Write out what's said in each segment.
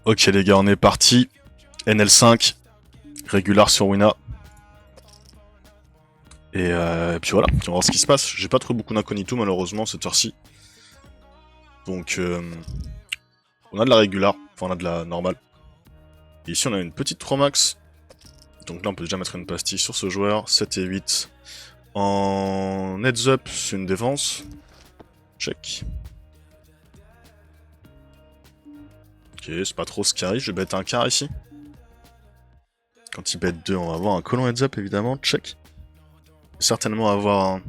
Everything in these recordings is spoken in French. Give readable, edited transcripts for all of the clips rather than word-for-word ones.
Ok les gars, on est parti. NL5, régular sur Wina. Et puis voilà, on va voir ce qui se passe. J'ai pas trop beaucoup d'incognito malheureusement cette heure-ci. Donc on a de la régular, enfin on a de la normale. Et ici on a une petite 3 max. Donc là on peut déjà mettre une pastille sur ce joueur. 7 et 8. En heads up, c'est une défense. Check. Ok, c'est pas trop ce qui arrive, je vais bet un quart ici. Quand il bet 2, on va avoir un colon heads up évidemment, check. Certainement avoir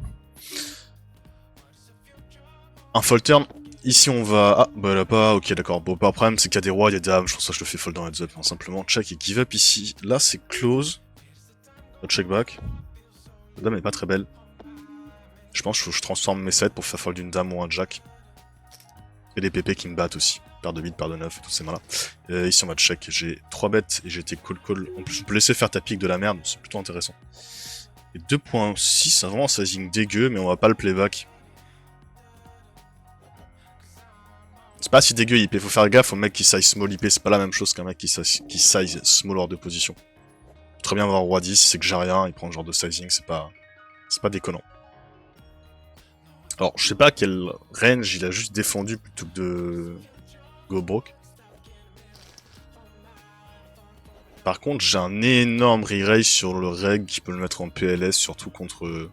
un fold turn. Ici on va... Ah, bah là pas, ok d'accord. Bon, pas de problème, c'est qu'il y a des rois, il y a des dames, je pense que je le fais fold en heads up, hein, simplement. Check et give up ici. Là c'est close. Check back. La dame est pas très belle. Je pense que je transforme mes sets pour faire fold une dame ou un jack. Et des PP qui me battent aussi. Paire de 8, paire de 9 et tous ces malins. Ici on va check, j'ai 3 bêtes et j'ai été call. En plus on peut laisser faire ta pique de la merde, c'est plutôt intéressant. Et 2.6, c'est vraiment un sizing dégueu, mais on va pas le playback. C'est pas si dégueu IP, faut faire gaffe au mec qui size small IP, c'est pas la même chose qu'un mec qui size small hors de position. Faut très bien avoir roi 10, c'est que j'ai rien, il prend le genre de sizing, c'est pas déconnant. Alors je sais pas quel range il a juste défendu plutôt que de go broke. Par contre j'ai un énorme re-raise sur le reg qui peut le mettre en PLS, surtout contre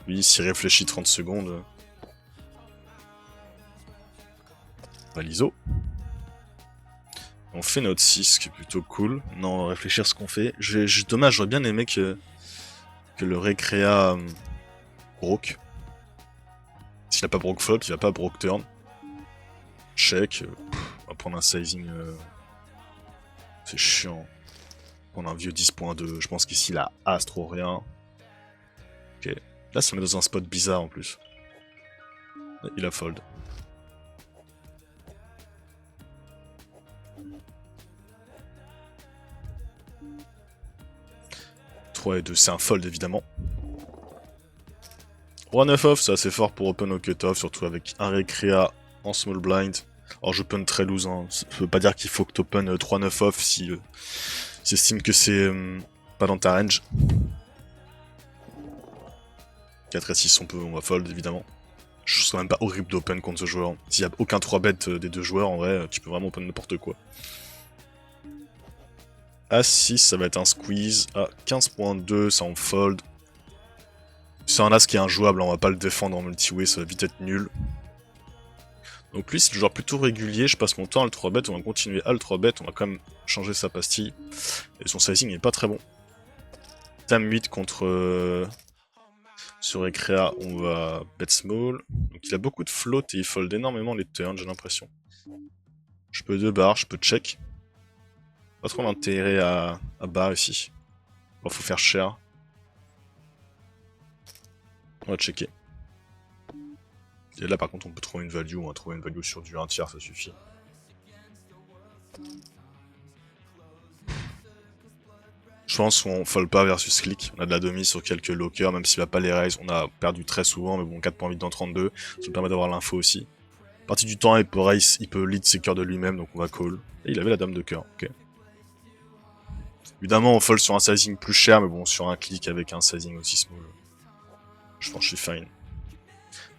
lui s'il réfléchit 30 secondes. L'ISO. On fait notre 6, ce qui est plutôt cool. Non, on va réfléchir ce qu'on fait. Dommage, j'aurais bien aimé que le récréa broke. S'il a pas broke flop, il va pas broke turn. Check. On va prendre un sizing. C'est chiant. Prendre un vieux 10.2. Je pense qu'ici, il a as trop rien. Ok. Là, ça me met dans un spot bizarre en plus. Il a fold. Et 2, c'est un fold évidemment. Roi 9 off, c'est assez fort pour open au cutoff, surtout avec un récréa en small blind. Alors j'open très loose, hein. Ça veut pas dire qu'il faut que t'open 3-9 off si t'estimes que c'est pas dans ta range. 4 et 6 on va fold évidemment. Je serais même pas horrible d'open contre ce joueur. S'il y a aucun 3 bet des deux joueurs, en vrai, tu peux vraiment open n'importe quoi. A6, ça va être un squeeze. À 15.2, ça on fold. C'est un as qui est injouable, on va pas le défendre en multi-way, ça va vite être nul. Donc lui, c'est le joueur plutôt régulier, je passe mon temps à le 3-bet, on va continuer à le 3-bet, on va quand même changer sa pastille. Et son sizing est pas très bon. Tam 8 contre... sur Recrea, on va bet small. Donc il a beaucoup de float et il fold énormément les turns, j'ai l'impression. Je peux 2 barres, je peux check. Pas trop d'intérêt à bar ici. Bon, faut faire cher. On va checker. Et là par contre on peut trouver une value, on va trouver une value sur du 1 tiers, ça suffit. Je pense qu'on fold pas versus click, on a de la demi sur quelques lockers, même s'il va pas les raise, on a perdu très souvent, mais bon 4.8 dans 32, ça nous permet d'avoir l'info aussi. À partir du temps, il peut raise, il peut lead ses cœurs de lui-même, donc on va call. Et il avait la dame de cœur, ok. Évidemment on fold sur un sizing plus cher, mais bon sur un click avec un sizing aussi small, je pense que je suis fine.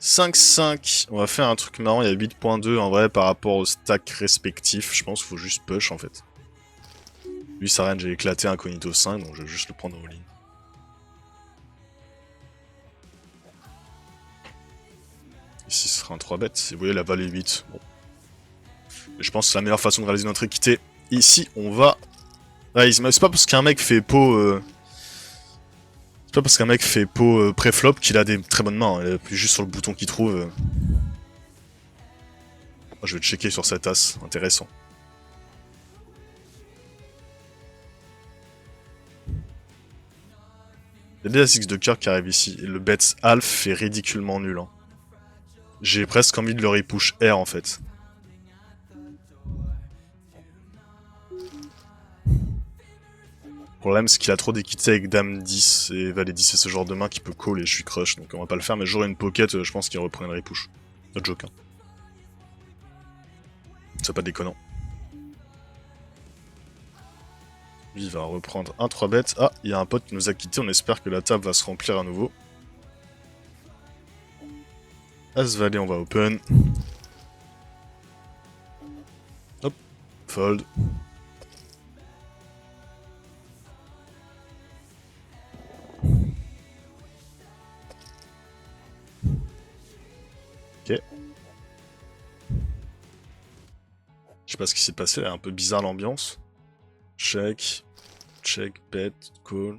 5-5, on va faire un truc marrant, il y a 8.2 en vrai par rapport au stack respectif, je pense qu'il faut juste push en fait. Lui sa range est éclaté incognito 5, donc je vais juste le prendre au ligne. Ici ce sera un 3 bet, et vous voyez la value 8, bon. Et je pense que c'est la meilleure façon de réaliser notre équité. Ici on va raise, mais c'est pas parce qu'un mec fait pot... C'est pas parce qu'un mec fait pot pré-flop qu'il a des très bonnes mains, il appuie juste sur le bouton qu'il trouve. Moi je vais checker sur cette as, intéressant. Il y a des as-x de cœur qui arrivent ici, et le bet half est ridiculement nul. Hein. J'ai presque envie de le repush R en fait. Le problème c'est qu'il a trop d'équité avec Dame 10 et Valet 10, c'est ce genre de main qui peut call et je suis crush, donc on va pas le faire, mais j'aurai une pocket, je pense qu'il reprend une repush. Notre joke. Hein. C'est pas déconnant. Lui, il va reprendre un 3 bêtes. Ah, il y a un pote qui nous a quitté. On espère que la table va se remplir à nouveau. As-Valet, on va open. Hop, fold. Ok. Je sais pas ce qui s'est passé, là, un peu bizarre l'ambiance. Check. Check, bet, call.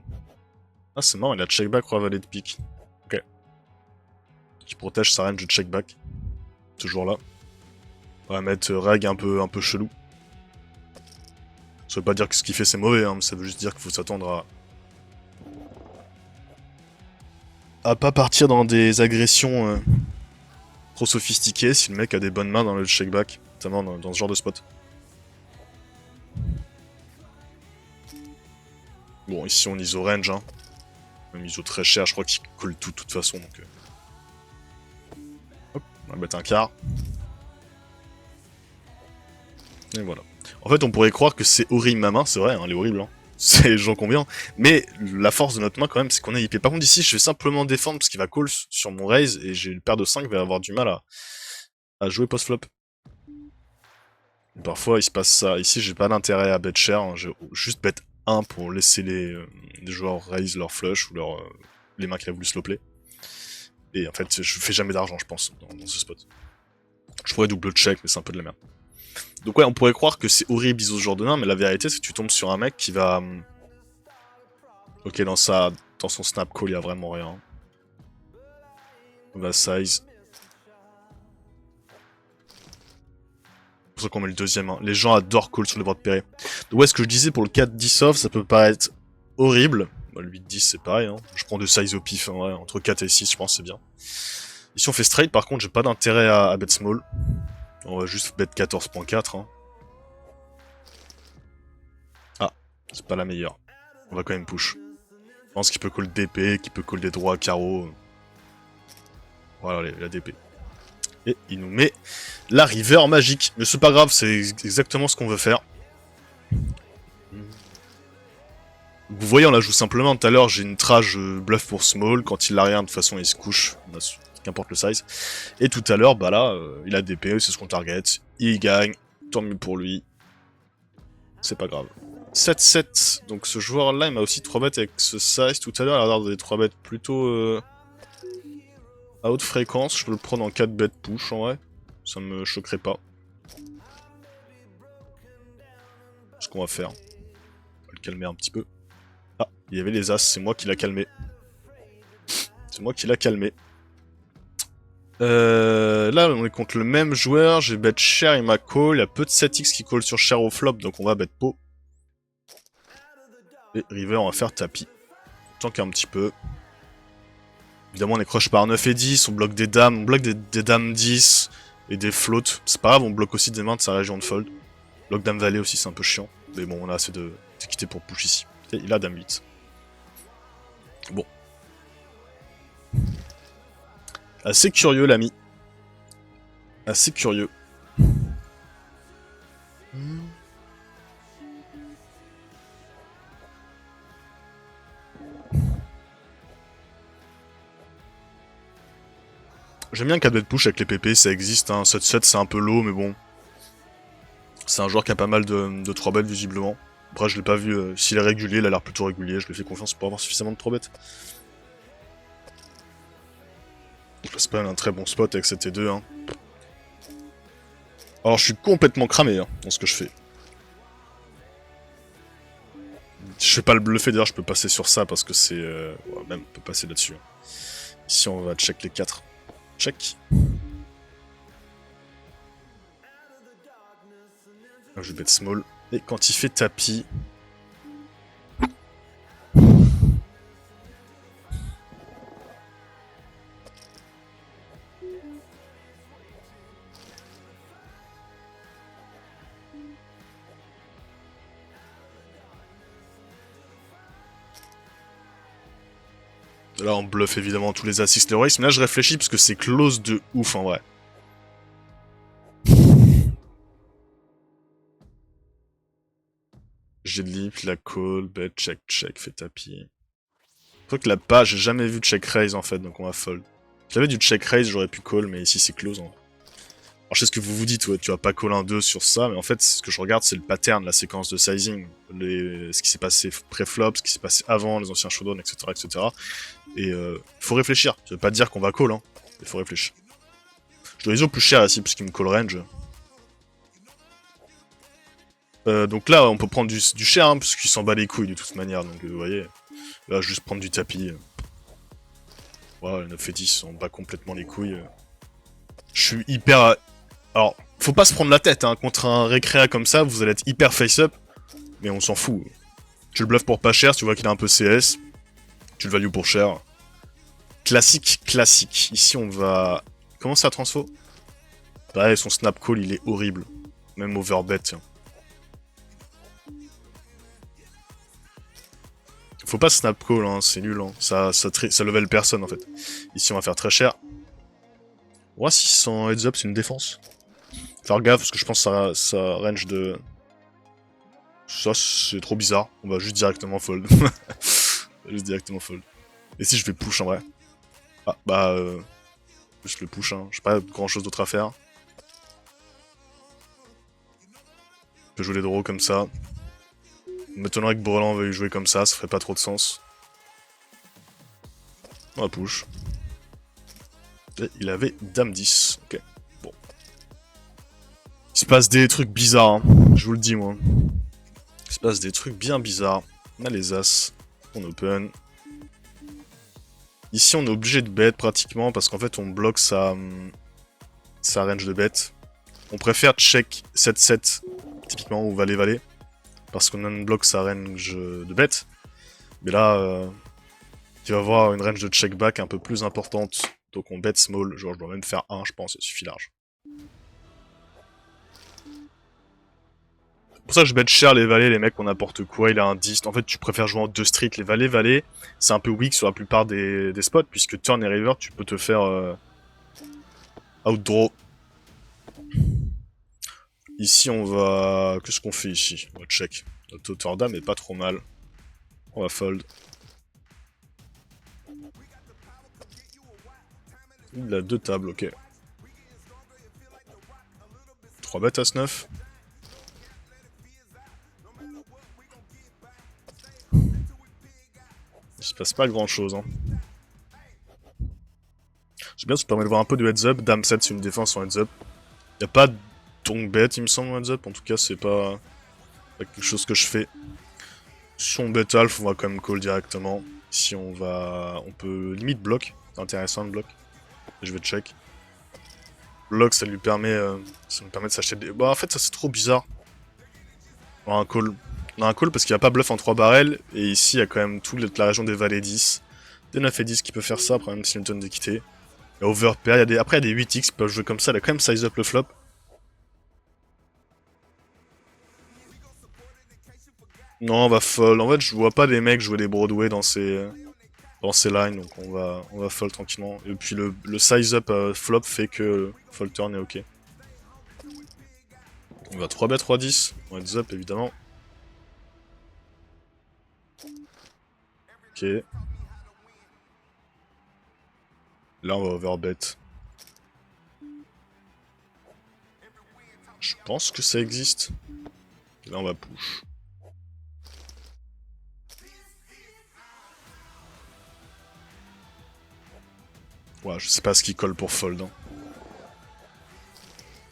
Ah, c'est marrant, il a check back roi valet de pique. Ok. Qui protège sa range de check back. Toujours là. On va mettre reg un peu chelou. Ça veut pas dire que ce qu'il fait c'est mauvais, hein, mais ça veut juste dire qu'il faut s'attendre à pas partir dans des agressions trop sophistiquées si le mec a des bonnes mains dans le check back, notamment dans ce genre de spot. Bon, ici on ISO range, hein. Même ISO très cher, je crois qu'il colle tout de toute façon, donc... Hop, on va mettre un quart. Et voilà. En fait, on pourrait croire que c'est horrible ma main, c'est vrai, hein, elle est horrible, hein. J'en conviens. Mais la force de notre main, quand même, c'est qu'on est IP. Par contre, ici, je vais simplement défendre parce qu'il va call sur mon raise et j'ai une paire de 5, il va avoir du mal à jouer post-flop. Parfois, il se passe ça. Ici, j'ai pas d'intérêt à bet cher, hein. J'ai juste bet 1 pour laisser les joueurs raise leur flush ou les mains qu'il a voulu slow-play. Et en fait, je fais jamais d'argent, je pense, dans ce spot. Je pourrais double check, mais c'est un peu de la merde. Donc ouais, on pourrait croire que c'est horrible ISO ce genre de main, mais la vérité c'est que tu tombes sur un mec qui va... Ok, dans son snap call, il y a vraiment rien. On va size. C'est pour ça qu'on met le deuxième. Hein. Les gens adorent call sur les boards pairés. Donc ouais, ce que je disais pour le 4-10 off, ça peut paraître horrible. Bah, le 8-10 c'est pareil. Hein. Je prends deux size au pif, hein, ouais, entre 4 et 6, je pense c'est bien. Ici on fait straight, par contre j'ai pas d'intérêt à bet small. On va juste bet 14.4. Hein. Ah, c'est pas la meilleure. On va quand même push. Je pense qu'il peut call DP, qu'il peut call des droits à carreau. Voilà, la DP. Et il nous met la river magique. Mais c'est pas grave, c'est exactement ce qu'on veut faire. Vous voyez, on la joue simplement. Tout à l'heure, j'ai une trage bluff pour small. Quand il a rien, de toute façon, il se couche. Qu'importe le size. Et tout à l'heure, bah là, il a DP, c'est ce qu'on target. Il gagne. Tant mieux pour lui. C'est pas grave. 7-7. Donc ce joueur-là, il m'a aussi 3 bêtes avec ce size. Tout à l'heure, il a l'air des 3 bêtes plutôt à haute fréquence. Je peux le prendre en 4 bêtes push, en vrai. Ça me choquerait pas. Ce qu'on va faire. On va le calmer un petit peu. Ah, il y avait les as, c'est moi qui l'a calmé. C'est moi qui l'a calmé. Là, on est contre le même joueur. J'ai bet cher, il m'a call. Il y a peu de 7x qui call sur cher au flop, donc on va bet pot. Et river, on va faire tapis. Tant qu'un petit peu. Évidemment, on est crush par 9 et 10. On bloque des dames. On bloque des dames 10 et des floats. C'est pas grave, on bloque aussi des mains de sa région de fold. Bloc dame valet aussi, c'est un peu chiant. Mais bon, on a assez d'équité pour push ici. Et il a dame 8. Bon. Assez curieux, l'ami. Assez curieux. J'aime bien le 4 bet push avec les PP, ça existe. Hein. 7-7, c'est un peu low, mais bon. C'est un joueur qui a pas mal de 3 bêtes, visiblement. Après, je l'ai pas vu. S'il est régulier, il a l'air plutôt régulier. Je lui fais confiance pour avoir suffisamment de 3 bêtes. C'est pas un très bon spot avec cette T2. Hein. Alors, je suis complètement cramé hein, dans ce que je fais. Je vais pas le bluffer, d'ailleurs, je peux passer sur ça parce que c'est... Ouais, même, on peut passer là-dessus. Ici, on va check les 4. Check. Je vais bet small. Et quand il fait tapis... Là, on bluffe évidemment tous les assists de race, mais là, je réfléchis parce que c'est close de ouf en vrai. J'ai de l'ip, la call, bet, check, check, fait tapis. Faut que la page, j'ai jamais vu de check raise en fait, donc on va fold. Si j'avais du check raise, j'aurais pu call, mais ici c'est close. Hein. Alors je sais ce que vous vous dites, ouais, tu vas pas call un 2 sur ça, mais en fait, ce que je regarde, c'est le pattern, la séquence de sizing. Ce qui s'est passé pré-flop, ce qui s'est passé avant, les anciens showdown, etc. etc. Et faut réfléchir. Ça veut pas dire qu'on va call, hein. Il faut réfléchir. Je dois les plus cher ici, puisqu'il me call range. Donc là, on peut prendre du cher, hein, parce qu'il s'en bat les couilles de toute manière, donc vous voyez. Là, juste prendre du tapis. Voilà, le 9 et 10, on bat complètement les couilles. Je suis hyper... Alors, faut pas se prendre la tête, hein. Contre un récréa comme ça, vous allez être hyper face-up, mais on s'en fout. Tu le bluffes pour pas cher, tu vois qu'il a un peu CS, tu le value pour cher. Classique, classique. Ici, on va... Comment ça, transfo? Pareil, son snap call, il est horrible. Même overbet, tiens. Faut pas snap call, hein, c'est nul, hein. Ça level personne, en fait. Ici, on va faire très cher. Roi 600 heads up, c'est une défense. Faire gaffe, parce que je pense que ça range de... Ça, c'est trop bizarre. On va juste directement fold. Juste directement fold. Et si je vais push, en vrai? Ah, bah... Juste le push, hein. J'ai pas grand chose d'autre à faire. Je peux jouer les draws comme ça. M'étonnerait que Brelan veuille jouer comme ça ferait pas trop de sens. On va push. Et il avait Dame 10. Ok, bon. Il se passe des trucs bizarres, hein. Je vous le dis, moi. Il se passe des trucs bien bizarres. On a les As. On open. Ici, on est obligé de bet pratiquement parce qu'en fait, on bloque sa range de bet. On préfère check 7-7, typiquement, ou valet-valet. Parce qu'on unblock sa range de bet. Mais là, il va avoir une range de check back un peu plus importante. Donc on bet small. Genre, je dois même faire 1, je pense, ça suffit large. C'est pour ça que je bet cher les valets, les mecs, on n'importe quoi, il a un 10. En fait, tu préfères jouer en 2 streets. Les valets, c'est un peu weak sur la plupart des spots, puisque turn et river, tu peux te faire outdraw. Ici, on va... Qu'est-ce qu'on fait ici? On va check. Notre hauteur d'âme est pas trop mal. On va fold. Il a 2 tables, ok. 3 bêtes as 9. Il se passe pas grand chose, hein. J'aime bien, ça permet de voir un peu de heads up. Dame 7, c'est une défense en heads up. Y'a pas de donk bet, il me semble, en heads up. En tout cas, c'est pas quelque chose que je fais. Si on bet alpha, on va quand même call directement. Si on va... On peut limite bloc. C'est intéressant le bloc. Je vais check. Bloc, ça lui permet de s'acheter des... Bah en fait, ça c'est trop bizarre. On a un call. On a un call parce qu'il n'y a pas bluff en 3 barrels. Et ici, il y a quand même toute la région des valets 10. Des 9 et 10 qui peut faire ça, après même si une tonne d'équité. Il y a overpair, après il y a des 8x qui peuvent jouer comme ça. Il a quand même size up le flop. Non, on va fold. En fait, je vois pas des mecs jouer des Broadway dans ces lines, donc on va fold tranquillement. Et puis le size up flop fait que fold turn est ok. On va 3 bet 3-10, on heads up évidemment. Ok. Là on va overbet. Je pense que ça existe. Là on va push. Ouais, je sais pas ce qui colle pour fold. Hein.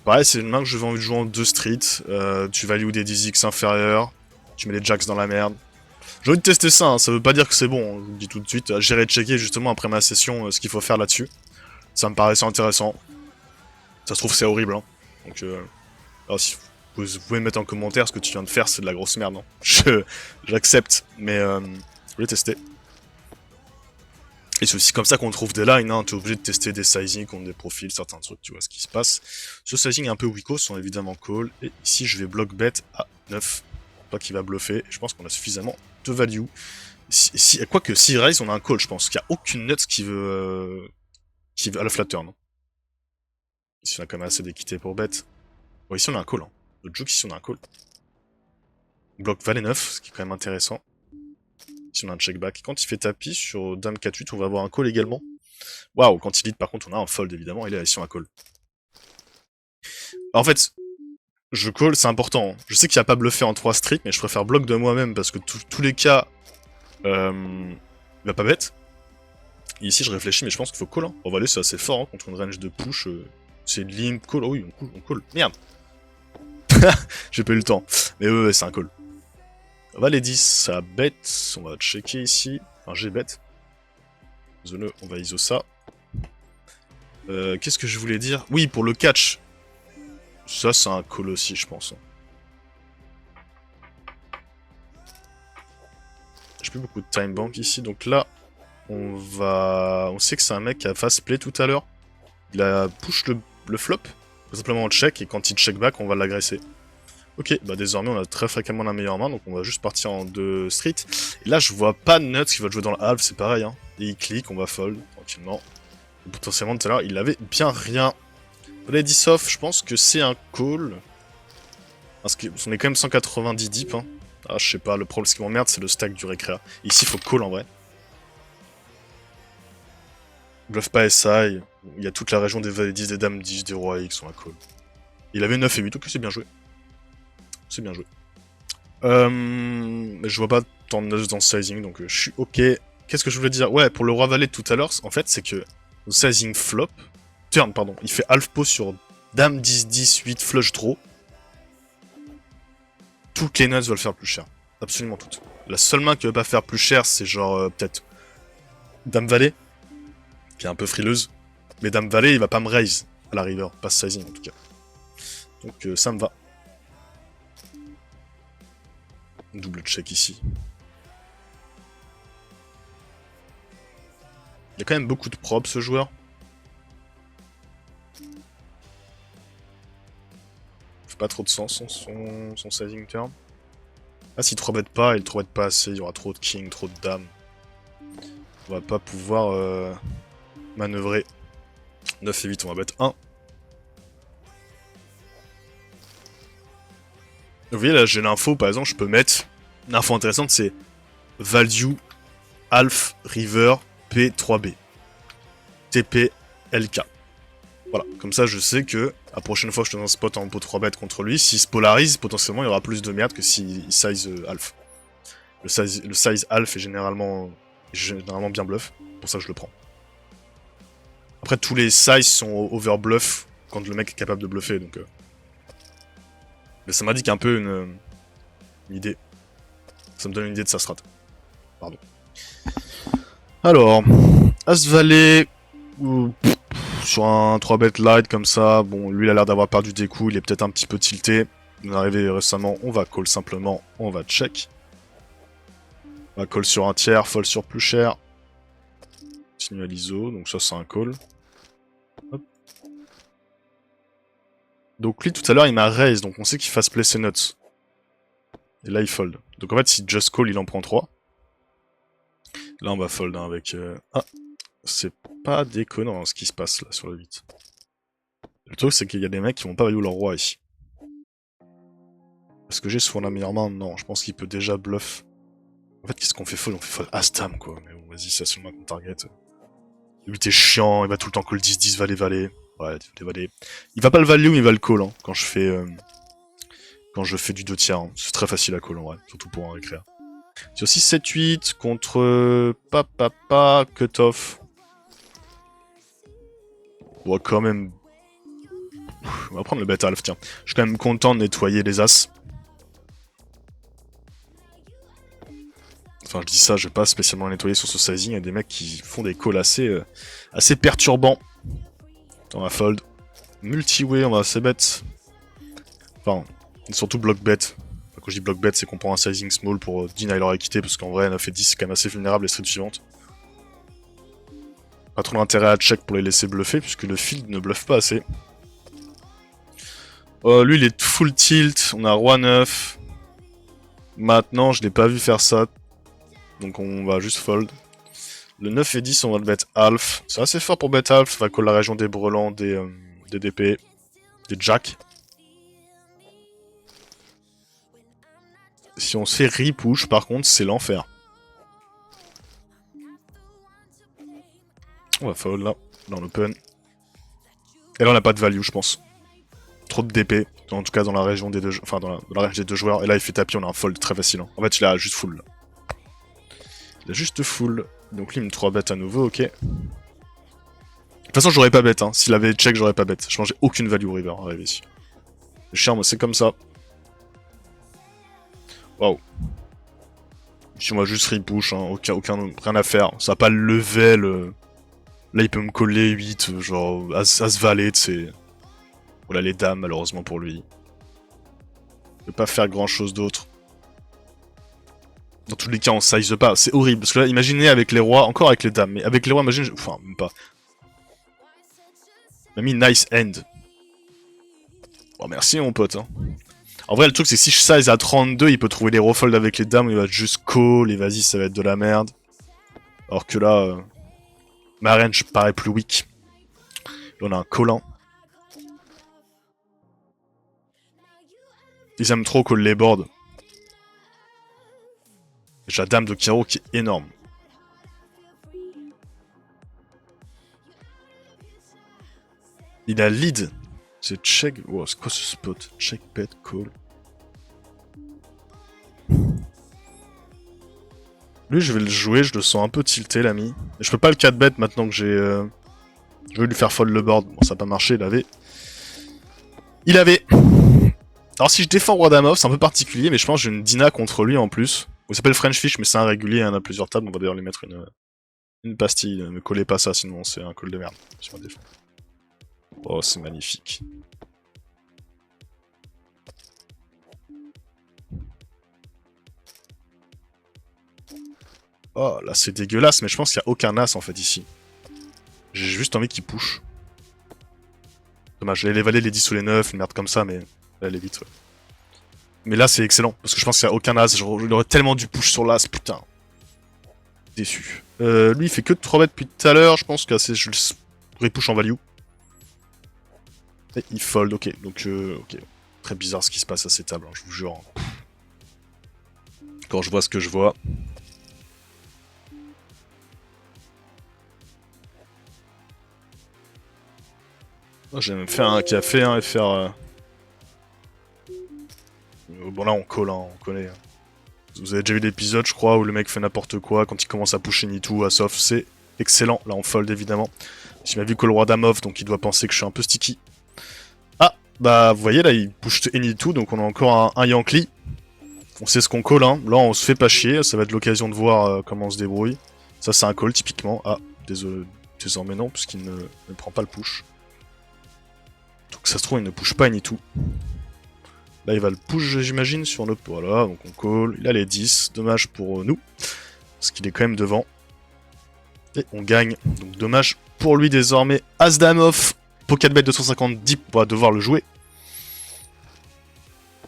Pareil, c'est une main que j'avais envie de jouer en 2 streets. Tu value des 10x inférieurs. Tu mets les jacks dans la merde. J'ai envie de tester ça, hein. Ça veut pas dire que c'est bon, hein. Je vous le dis tout de suite. J'irai checker justement après ma session ce qu'il faut faire là-dessus. Ça me paraissait intéressant. Ça se trouve c'est horrible. Hein. Donc alors, si vous pouvez me mettre en commentaire ce que tu viens de faire, c'est de la grosse merde. Hein. J'accepte, mais je voulais tester. Et c'est aussi comme ça qu'on trouve des lines, hein. T'es obligé de tester des sizing contre des profils, certains trucs, tu vois ce qui se passe. Ce sizing un peu weakos sont évidemment call, et ici je vais block bet à 9. Pas qu'il va bluffer, je pense qu'on a suffisamment de value. Quoique, si raise, on a un call, je pense qu'il n'y a aucune nuts qui veut à la flatter, non. Ici on a quand même assez d'équité pour bet. Bon, ici on a un call, hein. Le joke, ici on a un call. bloque valet 9, ce qui est quand même intéressant. Si on a un check back. Quand il fait tapis sur dame 4-8, on va avoir un call également. Waouh, quand il lead par contre, on a un fold évidemment, et là, ici on a call. En fait, je call, c'est important. Je sais qu'il n'y a pas bluffé en 3 streets, mais je préfère bloc de moi-même parce que tous les cas, il va pas bête. Et ici, je réfléchis, mais je pense qu'il faut call. Hein. En valet, c'est assez fort hein, contre une range de push. C'est limp, call. Oh oui, on call. Merde. J'ai pas eu le temps. Mais ouais, c'est un call. Valet 10, ça bête. On va checker ici. Enfin, j'ai bête. Désolé, on va ISO ça. Qu'est-ce que je voulais dire? Oui, pour le catch. Ça, c'est un call aussi, je pense. J'ai plus beaucoup de time bank ici, donc là, on sait que c'est un mec qui a fast play tout à l'heure. Il a push le flop, tout simplement en check, et quand il check back, on va l'agresser. Ok, bah désormais on a très fréquemment la meilleure main, donc on va juste partir en 2 street. Et là, je vois pas Nuts qui va jouer dans le half, c'est pareil, hein. Et il clique, on va fold, tranquillement. Et potentiellement, tout à l'heure, il avait bien rien. Valet 10 off, je pense que c'est un call. Parce qu'on est quand même 190 deep, hein. Ah, je sais pas, le problème, ce qui m'emmerde, c'est le stack du récréa. Ici, il faut call en vrai. Bluff pas SI, il y a toute la région des Valet 10, des Dames 10, des Rois X, on a call. Il avait 9 et 8, ok, c'est bien joué. C'est bien joué. Je vois pas tant de neuf dans le sizing, donc je suis ok. Qu'est-ce que je voulais dire? Ouais, pour le Roi Valet tout à l'heure, en fait, c'est que le sizing flop, turn, pardon, il fait half pot sur Dame 10, 10, 8, flush draw. Toutes les nuts veulent faire plus cher. Absolument toutes. La seule main qui veut pas faire plus cher, c'est genre peut-être Dame Valet, qui est un peu frileuse. Mais Dame Valet, il va pas me raise à la river, pas sizing en tout cas. Donc ça me va. Double check ici. Il y a quand même beaucoup de props ce joueur. Fait pas trop de sens son sizing turn. Ah, s'il 3-bet pas, il 3-bet pas assez, il y aura trop de king, trop de dames. On va pas pouvoir manœuvrer. 9 et 8, on va bet 1. Vous voyez là, j'ai l'info, par exemple, je peux mettre. L'info intéressante, c'est value, alf, river, p3b. TP, LK. Voilà, comme ça je sais que la prochaine fois que je suis dans un spot en pot 3 bet contre lui, s'il se polarise, potentiellement il y aura plus de merde que s'il size alf. Le size alf est généralement bien bluff, pour ça que je le prends. Après tous les sizes sont over bluff quand le mec est capable de bluffer, donc... Mais ça m'indique un peu une idée. Ça me donne une idée de sa strat. Pardon. Alors, As-Valet, sur un 3-bet light comme ça, bon, lui il a l'air d'avoir perdu des coups, il est peut-être un petit peu tilté. On est arrivé récemment, on va call simplement, on va check. On va call sur un tiers, fold sur plus cher. Continue à l'ISO, donc ça c'est un call. Hop. Donc lui tout à l'heure il m'a raise, donc on sait qu'il fasse play ses nuts. Et là il fold. Donc en fait si just call il en prend 3. Là on va fold hein, avec... Ah, c'est pas déconnant hein, ce qui se passe là sur le 8. Le truc c'est qu'il y a des mecs qui vont pas value leur roi ici. Est-ce que j'ai souvent la meilleure main? Non, je pense qu'il peut déjà bluff. En fait, qu'est-ce qu'on fait fold? On fait fold As-Dame, quoi. Mais bon, vas-y, c'est la seule main qu'on target. Lui, t'es chiant, il va tout le temps call 10-10, valet-valet. Ouais, valet-valet. Il va pas le value, mais il va le call, hein, quand je fais du 2 tiers. Hein. C'est très facile à call, en vrai, surtout pour un récréa. C'est aussi 7-8 contre Papa Cutoff. On va quand même... On va prendre le bet alf, tiens. Je suis quand même content de nettoyer les As. Enfin, je dis ça, je vais pas spécialement nettoyer sur ce sizing. Il y a des mecs qui font des calls assez perturbants. On va fold. Multi-way, on va assez bet. Enfin, surtout block bet. Quand je dis block bet, c'est qu'on prend un sizing small pour deny leur équité, parce qu'en vrai, 9 et 10, c'est quand même assez vulnérable les streets suivantes. Pas trop d'intérêt à check pour les laisser bluffer, puisque le field ne bluffe pas assez. Lui, il est full tilt. On a roi 9. Maintenant, je l'ai pas vu faire ça. Donc on va juste fold. Le 9 et 10, on va le bet half. C'est assez fort pour bet half. On va call la région des brelans, des DP, des jacks. Si on se fait repush, par contre, c'est l'enfer. On va fold là, dans l'open. Et là, on n'a pas de value, je pense. Trop de DP, en tout cas dans la région des deux, enfin dans la range des deux joueurs. Et là, il fait tapis, on a un fold très facile. En fait, il a juste full. Là. Il a juste full. Donc lui, il me 3 bet à nouveau, ok. De toute façon, j'aurais pas bet. Hein. S'il avait check, j'aurais pas bet. Je mangeais aucune value river arrivé ici. Le chien, moi, c'est comme ça. Waouh. Ici, on va juste repush, hein. Rien à faire. Ça n'a pas le level. Là, il peut me coller 8, genre As-Valet, tu sais. Voilà les dames, malheureusement pour lui. Il peut pas faire grand chose d'autre. Dans tous les cas, on size pas. C'est horrible. Parce que là, imaginez avec les rois, encore avec les dames. Mais avec les rois, imaginez. Enfin, même pas. Il m'a mis nice end. Bon, merci mon pote. Hein. En vrai, le truc, c'est que si je size à 32, il peut trouver les refolds avec les dames. Il va juste call. Et vas-y, ça va être de la merde. Alors que là, ma range paraît plus weak. Là, on a un collant. Ils aiment trop call les boards. J'ai la dame de Kiro qui est énorme. Il a lead. C'est check. Wow, c'est quoi ce spot? Check, bet, call. Lui, je vais le jouer, je le sens un peu tilté, l'ami. Je peux pas le 4 bet maintenant que j'ai. Je vais lui faire fold le board. Bon, ça n'a pas marché, il avait. Il avait. Alors, si je défends Roi Dame off, c'est un peu particulier, mais je pense que j'ai une Dina contre lui en plus. Il s'appelle French Fish, mais c'est un régulier, il y en a plusieurs tables. On va d'ailleurs lui mettre une pastille. Ne collez pas ça, sinon c'est un call de merde sur un défend. Oh, c'est magnifique. Oh, là c'est dégueulasse, mais je pense qu'il n'y a aucun as en fait ici. J'ai juste envie qu'il push. Dommage, j'allais les valer les 10 ou les 9, une merde comme ça, mais là elle est vite, ouais. Mais là c'est excellent, parce que je pense qu'il n'y a aucun as, j'aurais tellement dû push sur l'as, putain. Déçu. Lui il fait que de 3 bêtes depuis tout à l'heure, je pense que je le repush en value. Et il fold, ok, donc ok. Très bizarre ce qui se passe à ces tables, hein, je vous jure. Quand je vois ce que je vois. Oh, j'ai même fait un café, hein, et faire... Bon là on colle, hein, on connaît. Hein. Vous avez déjà vu l'épisode, je crois, où le mec fait n'importe quoi quand il commence à pusher Nitu à soft, c'est excellent. Là on fold évidemment. Il m'a vu que le roi dame off, donc il doit penser que je suis un peu sticky. Ah, bah vous voyez là il push Nitu, donc on a encore un Yankee. On sait ce qu'on call, hein. Là on se fait pas chier, ça va être l'occasion de voir comment on se débrouille. Ça c'est un call typiquement. Ah, désolé, désormais non, puisqu'il ne prend pas le push. Donc ça se trouve il ne push pas Nitu. Là, il va le push, j'imagine, sur notre... Voilà, donc on call. Il a les 10. Dommage pour nous. Parce qu'il est quand même devant. Et on gagne. Donc dommage pour lui désormais. As-Dame off. Pocket bet 250 deep. On va devoir le jouer.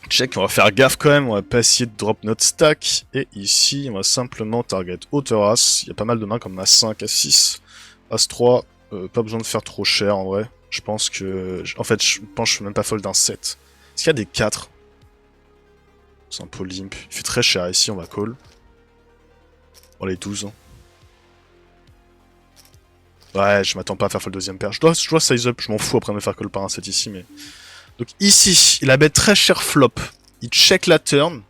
Check, on va faire gaffe quand même. On va pas essayer de drop notre stack. Et ici, on va simplement target hauteur As. Il y a pas mal de mains comme As5, As6, As3. Pas besoin de faire trop cher en vrai. Je pense que... En fait, je pense que je fais même pas fold d'un 7. Est-ce qu'il y a des 4? C'est un peu limp. Il fait très cher ici, on va call. Bon, les 12. Ouais, je m'attends pas à faire fold deuxième paire. Je dois size up, je m'en fous après de me faire call par un 7 ici, mais... Donc ici, il a bet très cher flop. Il check la turn.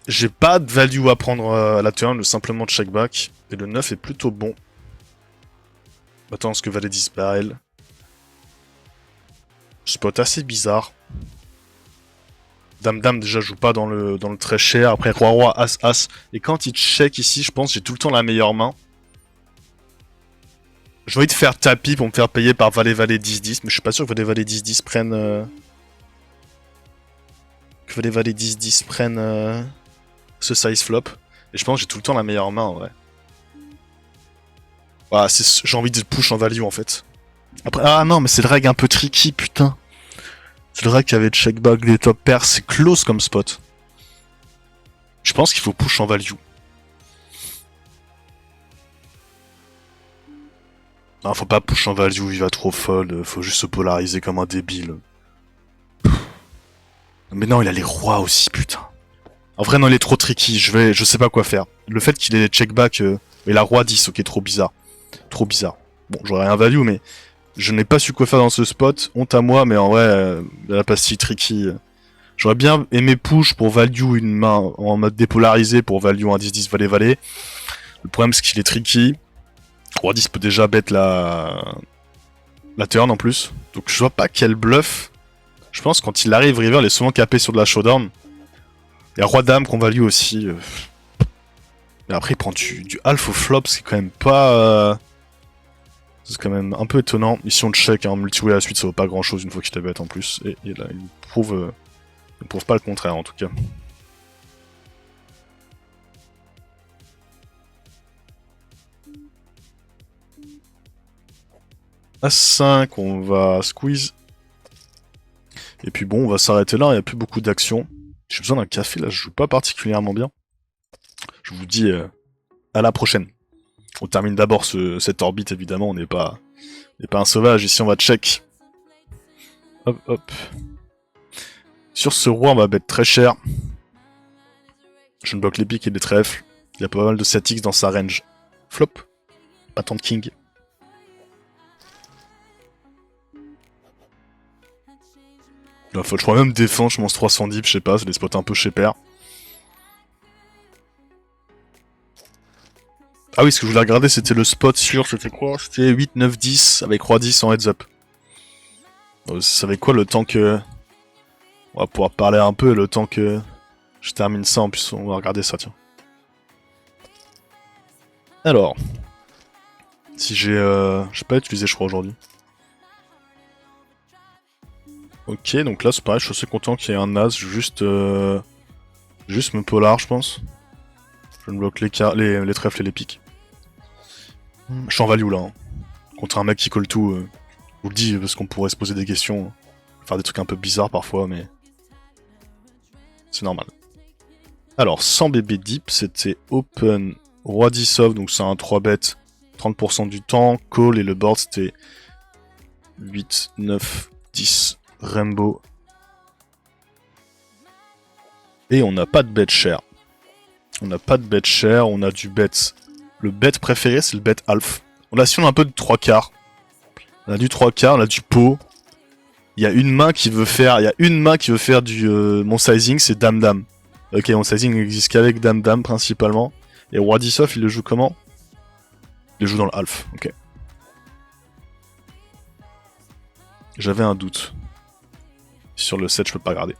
J'ai pas de value à prendre à la turn, simplement check back. Et le 9 est plutôt bon. Attends, ce que valet 10 barrel. Spot assez bizarre. Dame-Dame déjà joue pas dans le très cher. Après Roi-Roi, As-As. Et quand il check ici, je pense j'ai tout le temps la meilleure main. J'ai envie de faire tapis pour me faire payer par Valet-Valet 10-10. Mais je suis pas sûr que Valet-Valet 10-10 prenne... Que Valet-Valet 10-10 prenne ce size flop. Et je pense que j'ai tout le temps la meilleure main en vrai. Voilà, j'ai envie de push en value en fait. Après, ah non, mais c'est le reg un peu tricky, putain. C'est le reg qui avait check back des top pairs, c'est close comme spot. Je pense qu'il faut push en value. Non, faut pas push en value, il va trop fold, faut juste se polariser comme un débile. Mais non, il a les rois aussi, putain. En vrai, non, il est trop tricky. Je sais pas quoi faire. Le fait qu'il ait les check-back et la roi 10, ok, trop bizarre. Trop bizarre. Bon, j'aurais un value, mais je n'ai pas su quoi faire dans ce spot. Honte à moi, mais en vrai, la pastille tricky. J'aurais bien aimé push pour value une main en mode dépolarisé pour value un 10-10 valet-valet. Le problème, c'est qu'il est tricky. Roi 10 peut déjà bet la turn en plus. Donc je vois pas quel bluff. Je pense quand il arrive, river, il est souvent capé sur de la showdown. Il y a Roi Dame qu'on value aussi. Mais après, il prend du half au flop, c'est quand même pas. C'est quand même un peu étonnant. Ici, on check, hein, multi-way à la suite, ça vaut pas grand chose une fois qu'il t'a bet en plus. Et là, il prouve pas le contraire en tout cas. As5, on va squeeze. Et puis bon, on va s'arrêter là, il n'y a plus beaucoup d'actions. J'ai besoin d'un café, là, je joue pas particulièrement bien. Je vous dis à la prochaine. On termine d'abord cette orbite, évidemment, on n'est pas un sauvage, ici on va check. Hop, hop. Sur ce roi, on va bet très cher. Je ne bloque les piques et les trèfles. Il y a pas mal de 7x dans sa range. Flop. Pas tant de king. La folle, je crois même défendre, je pense 310, je sais pas, c'est des spots un peu chez père. Ah oui, ce que je voulais regarder, c'était le spot sur, c'était quoi? C'était 8, 9, 10, avec Roi 10 en heads up. Ça avec quoi le temps que... On va pouvoir parler un peu, le temps que je termine ça, en plus on va regarder ça, tiens. Alors... Si j'ai pas utilisé, je crois, aujourd'hui. Ok, donc là c'est pareil, je suis assez content qu'il y ait un as, juste me polar, je pense. Je me bloque les trèfles et les piques. Je suis en value là, hein. Contre un mec qui colle tout, je vous le dis parce qu'on pourrait se poser des questions, faire des trucs un peu bizarres parfois, mais c'est normal. Alors, sans bébé deep, c'était open, roi 10 off, donc c'est un 3 bet, 30% du temps, call, et le board c'était 8, 9, 10, rainbow. Et on n'a pas de bet share. On n'a pas de bet share, on a du bet. Le bet préféré, c'est le bet half. On a si on a un peu de 3 quarts. On a du 3 quarts, on a du pot. Il y a une main qui veut faire, du mon sizing, c'est dame dame. Ok, mon sizing n'existe qu'avec dame dame principalement. Et roi 10 off, il le joue comment? Il le joue dans le half. Ok. J'avais un doute. Sur le 7, je peux pas regarder.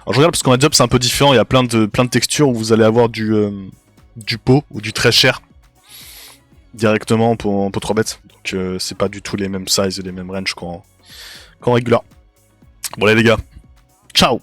Alors je regarde parce qu'en heads up c'est un peu différent, il y a plein de textures où vous allez avoir du pot ou du très cher directement en pot 3 bêtes. Donc c'est pas du tout les mêmes sizes et les mêmes ranges qu'en régular. Bon allez les gars, ciao!